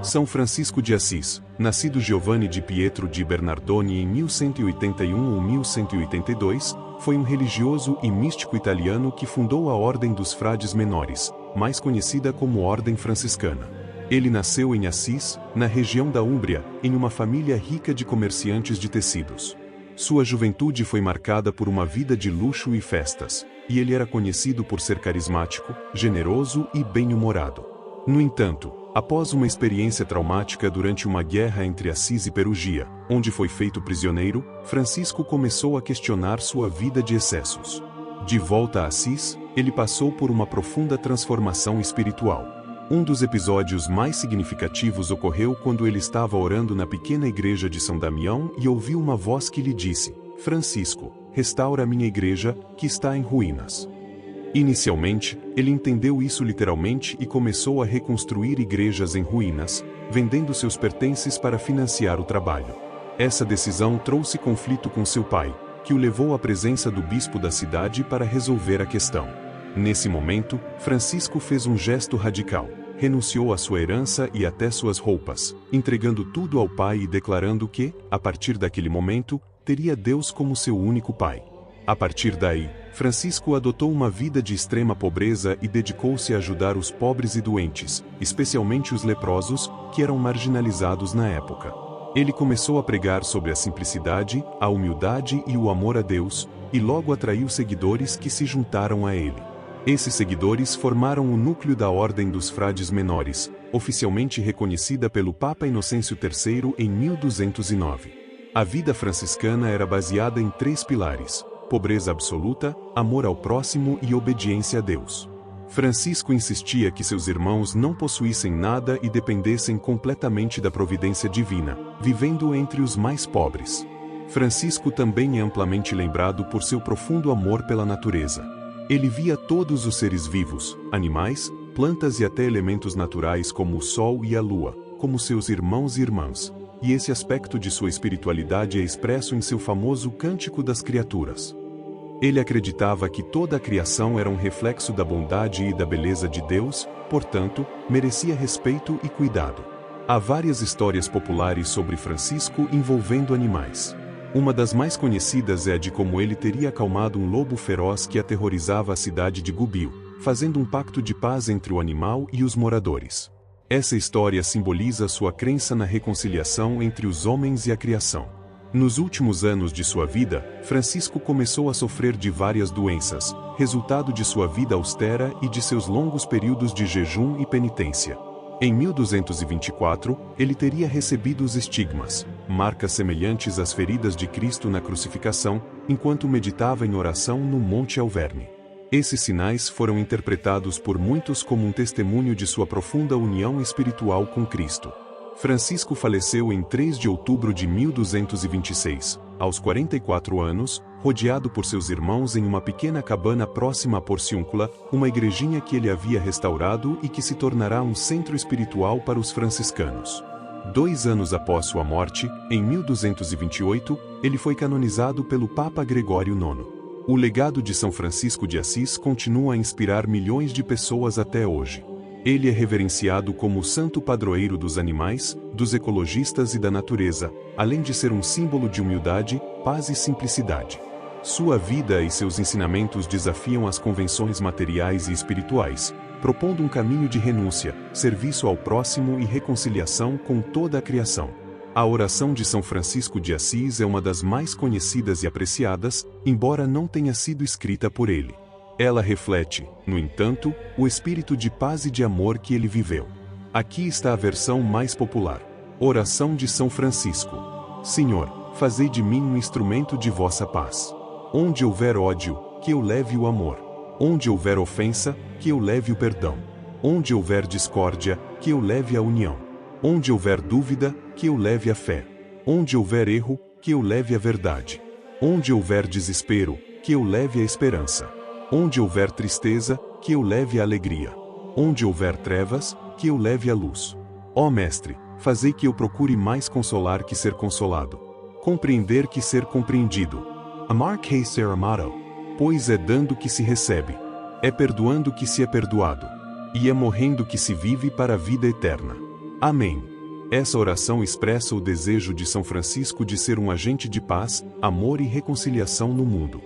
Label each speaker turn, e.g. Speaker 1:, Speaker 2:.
Speaker 1: São Francisco de Assis, nascido Giovanni di Pietro di Bernardoni em 1181 ou 1182, foi um religioso e místico italiano que fundou a Ordem dos Frades Menores, mais conhecida como Ordem Franciscana. Ele nasceu em Assis, na região da Úmbria, em uma família rica de comerciantes de tecidos. Sua juventude foi marcada por uma vida de luxo e festas, e ele era conhecido por ser carismático, generoso e bem-humorado. No entanto, após uma experiência traumática durante uma guerra entre Assis e Perugia, onde foi feito prisioneiro, Francisco começou a questionar sua vida de excessos. De volta a Assis, ele passou por uma profunda transformação espiritual. Um dos episódios mais significativos ocorreu quando ele estava orando na pequena igreja de São Damião e ouviu uma voz que lhe disse: "Francisco, restaura a minha igreja, que está em ruínas." Inicialmente, ele entendeu isso literalmente e começou a reconstruir igrejas em ruínas, vendendo seus pertences para financiar o trabalho. Essa decisão trouxe conflito com seu pai, que o levou à presença do bispo da cidade para resolver a questão. Nesse momento, Francisco fez um gesto radical. Renunciou à sua herança e até suas roupas, entregando tudo ao pai e declarando que, a partir daquele momento, teria Deus como seu único pai. A partir daí, Francisco adotou uma vida de extrema pobreza e dedicou-se a ajudar os pobres e doentes, especialmente os leprosos, que eram marginalizados na época. Ele começou a pregar sobre a simplicidade, a humildade e o amor a Deus, e logo atraiu seguidores que se juntaram a ele. Esses seguidores formaram o núcleo da Ordem dos Frades Menores, oficialmente reconhecida pelo Papa Inocêncio III em 1209. A vida franciscana era baseada em 3 pilares: pobreza absoluta, amor ao próximo e obediência a Deus. Francisco insistia que seus irmãos não possuíssem nada e dependessem completamente da providência divina, vivendo entre os mais pobres. Francisco também é amplamente lembrado por seu profundo amor pela natureza. Ele via todos os seres vivos, animais, plantas e até elementos naturais como o sol e a lua, como seus irmãos e irmãs, e esse aspecto de sua espiritualidade é expresso em seu famoso Cântico das Criaturas. Ele acreditava que toda a criação era um reflexo da bondade e da beleza de Deus, portanto, merecia respeito e cuidado. Há várias histórias populares sobre Francisco envolvendo animais. Uma das mais conhecidas é a de como ele teria acalmado um lobo feroz que aterrorizava a cidade de Gubbio, fazendo um pacto de paz entre o animal e os moradores. Essa história simboliza sua crença na reconciliação entre os homens e a criação. Nos últimos anos de sua vida, Francisco começou a sofrer de várias doenças, resultado de sua vida austera e de seus longos períodos de jejum e penitência. Em 1224, ele teria recebido os estigmas, marcas semelhantes às feridas de Cristo na crucificação, enquanto meditava em oração no Monte Alverne. Esses sinais foram interpretados por muitos como um testemunho de sua profunda união espiritual com Cristo. Francisco faleceu em 3 de outubro de 1226, aos 44 anos, rodeado por seus irmãos em uma pequena cabana próxima a Porciúncula, uma igrejinha que ele havia restaurado e que se tornará um centro espiritual para os franciscanos. 2 anos após sua morte, em 1228, ele foi canonizado pelo Papa Gregório IX. O legado de São Francisco de Assis continua a inspirar milhões de pessoas até hoje. Ele é reverenciado como o santo padroeiro dos animais, dos ecologistas e da natureza, além de ser um símbolo de humildade, paz e simplicidade. Sua vida e seus ensinamentos desafiam as convenções materiais e espirituais, propondo um caminho de renúncia, serviço ao próximo e reconciliação com toda a criação. A oração de São Francisco de Assis é uma das mais conhecidas e apreciadas, embora não tenha sido escrita por ele. Ela reflete, no entanto, o espírito de paz e de amor que ele viveu. Aqui está a versão mais popular. Oração de São Francisco. Senhor, fazei de mim um instrumento de vossa paz. Onde houver ódio, que eu leve o amor. Onde houver ofensa, que eu leve o perdão. Onde houver discórdia, que eu leve a união. Onde houver dúvida, que eu leve a fé. Onde houver erro, que eu leve a verdade. Onde houver desespero, que eu leve a esperança. Onde houver tristeza, que eu leve a alegria. Onde houver trevas, que eu leve a luz. Ó Mestre, fazei que eu procure mais consolar que ser consolado. Compreender que ser compreendido. Amar que ser amado. Pois é dando que se recebe. É perdoando que se é perdoado. E é morrendo que se vive para a vida eterna. Amém. Essa oração expressa o desejo de São Francisco de ser um agente de paz, amor e reconciliação no mundo.